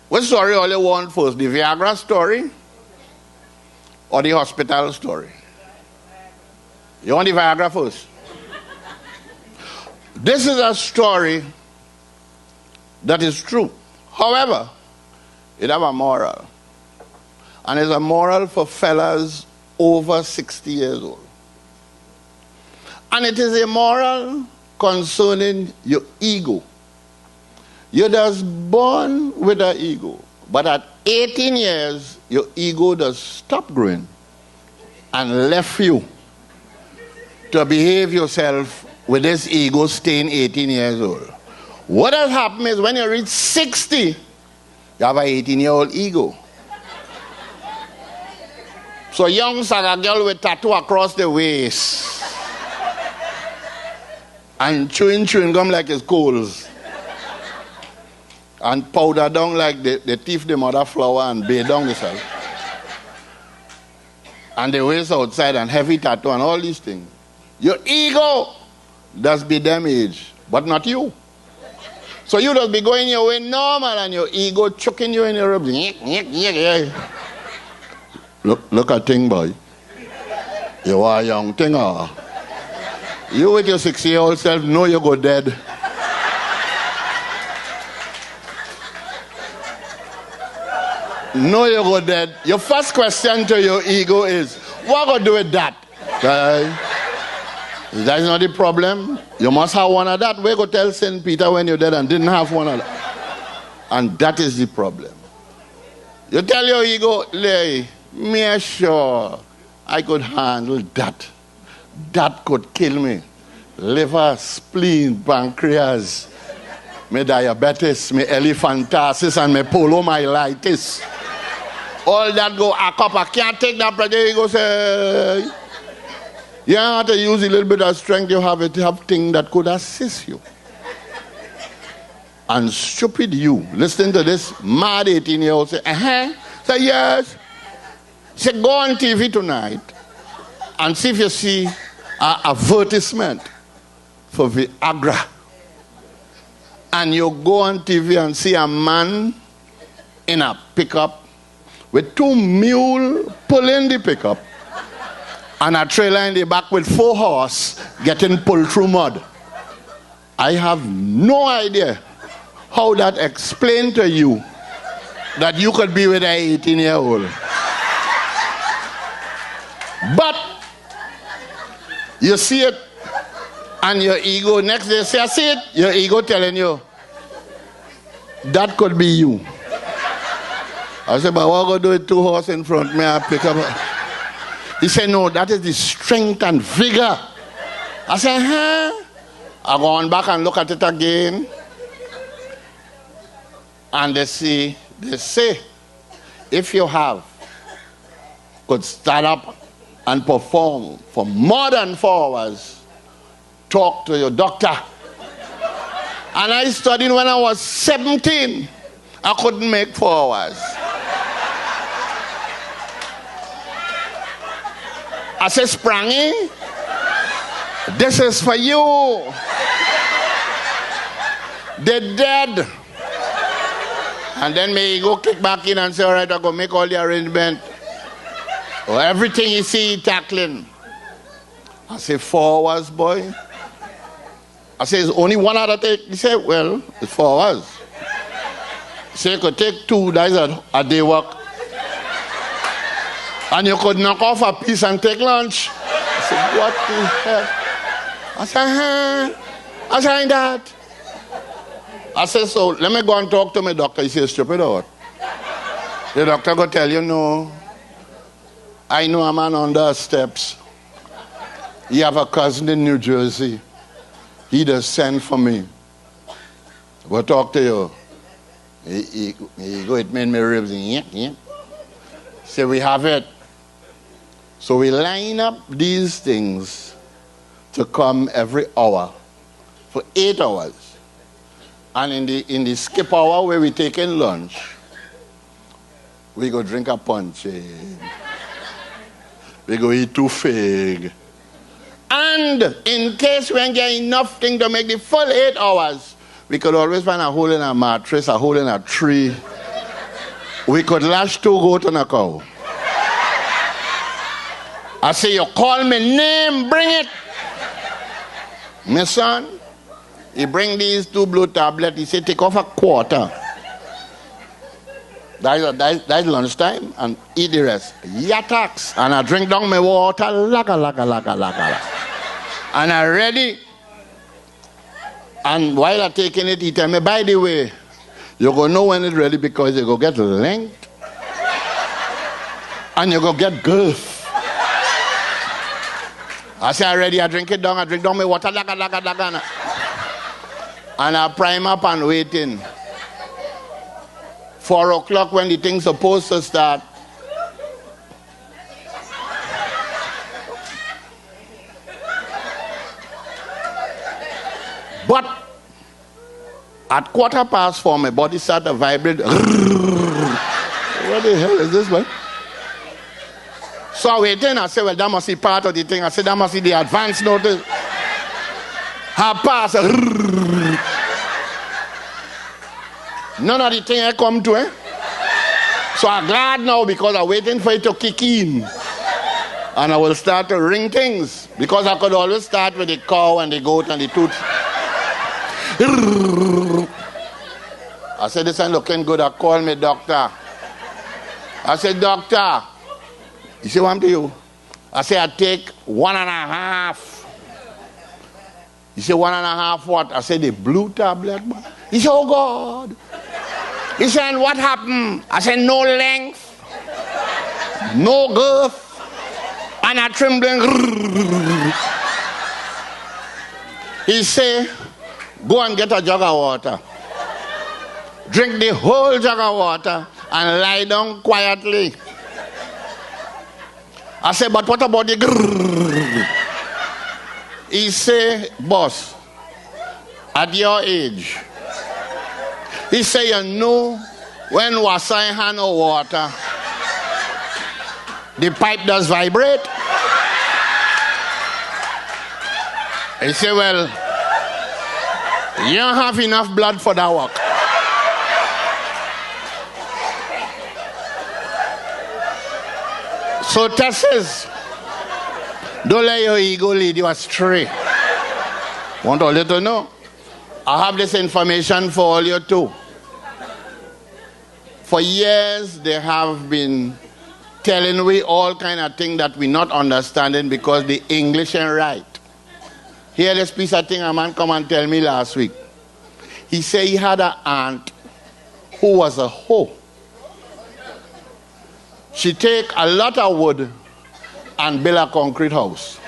What story all you want first? The Viagra story or the hospital story? You want the Viagra first? This is a story that is true. However, it has a moral. And it's a moral for fellas over 60 years old. And it is a moral concerning your ego. You're just born with an ego. But at 18 years, your ego does stop growing and left you to behave yourself with this ego staying 18 years old. What has happened is when you reach 60, you have an 18-year-old ego. So young saga girl with tattoo across the waist and chewing gum like it's coals and powder down like the thief the mother flower and bathe down herself. And the waist outside and heavy tattoo and all these things. Your ego does be damaged, but not you. So you just be going your way normal and your ego choking you in your ribs. Look at thing, boy. You are a young thing, or you with your 6-year-old self know you go dead. Know you go dead. Your first question to your ego is, what go do with that? That's not the problem. You must have one of that. We go tell St. Peter when you're dead and didn't have one of that. And that is the problem. You tell your ego, Lay, me sure I could handle that. That could kill me. Liver, spleen, pancreas, me diabetes, me elephantiasis, and me polomyelitis. All that go a cup. I can't take that pressure. Ego say, you have to use a little bit of strength you have to have things that could assist you. And stupid you, listen to this mad 18-year-old say, say yes. Say go on TV tonight and see if you see an advertisement for Viagra. And you go on TV and see a man in a pickup with 2 mules pulling the pickup and a trailer in the back with 4 horses getting pulled through mud. I have no idea how that explained to you that you could be with an 18-year-old. But you see it and your ego, next day say, I see it, your ego telling you, that could be you. I said, but what am I going to do with 2 horses in front of me? I pick up. He said, no, that is the strength and vigor. I said, I go on back and look at it again. And they say, if you could stand up and perform for more than 4 hours, talk to your doctor. And I studied when I was 17. I couldn't make 4 hours. I said, Sprangy, this is for you. They're dead. And then may go kick back in and say, all right, I'll go make all the arrangement. Or everything you see tackling. I say, 4 hours, boy. I say, it's only 1 hour to take. He said, well, it's 4 hours. He said, you could take 2 days a day work. And you could knock off a piece and take lunch. I said, what the hell? I said, I said, that. I said, so let me go and talk to my doctor. He said, stupid or what? The doctor go tell you, no. I know a man on the steps. He have a cousin in New Jersey. He does send for me. Go talk to you. He go hit me in my ribs. Say, we have it. So we line up these things to come every hour for 8 hours. And in the skip hour where we take in lunch, we go drink a punch. We go eat 2 fig. And in case we ain't get enough thing to make the full 8 hours, we could always find a hole in a mattress, a hole in a tree, we could lash 2 goats and a cow. I say, you call me name, bring it. My son, he bring these 2 blue tablets. He say, take off a quarter. That's lunchtime, and eat the rest. Yataks. And I drink down my water, laga. And I ready. And while I taking it, he tell me, by the way, you go know when it's ready because you go get length. And you go get girth. I say, I ready, I drink it down, I drink down my water, laga. And I prime up and waiting. 4 o'clock when the thing's supposed to start. But at 4:15, my body started to vibrate. What the hell is this, man? So I waiting, I said, well, that must be part of the thing. I said, that must be the advance notice. Half past. None of the thing I come to, eh? So I'm glad now because I'm waiting for it to kick in. And I will start to ring things. Because I could always start with the cow and the goat and the tooth. I said, this ain't looking good. I called me doctor. I said, doctor. He said, what to you? I said, I take 1.5. He said, 1.5 what? I said, the blue tablet. He said, oh God. He said, what happened? I said, no length, no girth, and a trembling. He said, go and get a jug of water. Drink the whole jug of water and lie down quietly. I said, but what about the grrr? He said, boss, at your age, he said, you know, when Wasai hand of water, the pipe does vibrate. He said, well, you don't have enough blood for that work. So Tesses, don't let your ego lead you astray. Want all you to know? I have this information for all you too. For years they have been telling we all kind of things that we're not understanding because the English ain't right. Here this piece of thing a man come and tell me last week. He said he had an aunt who was a hoe. She take a lot of wood and build a concrete house.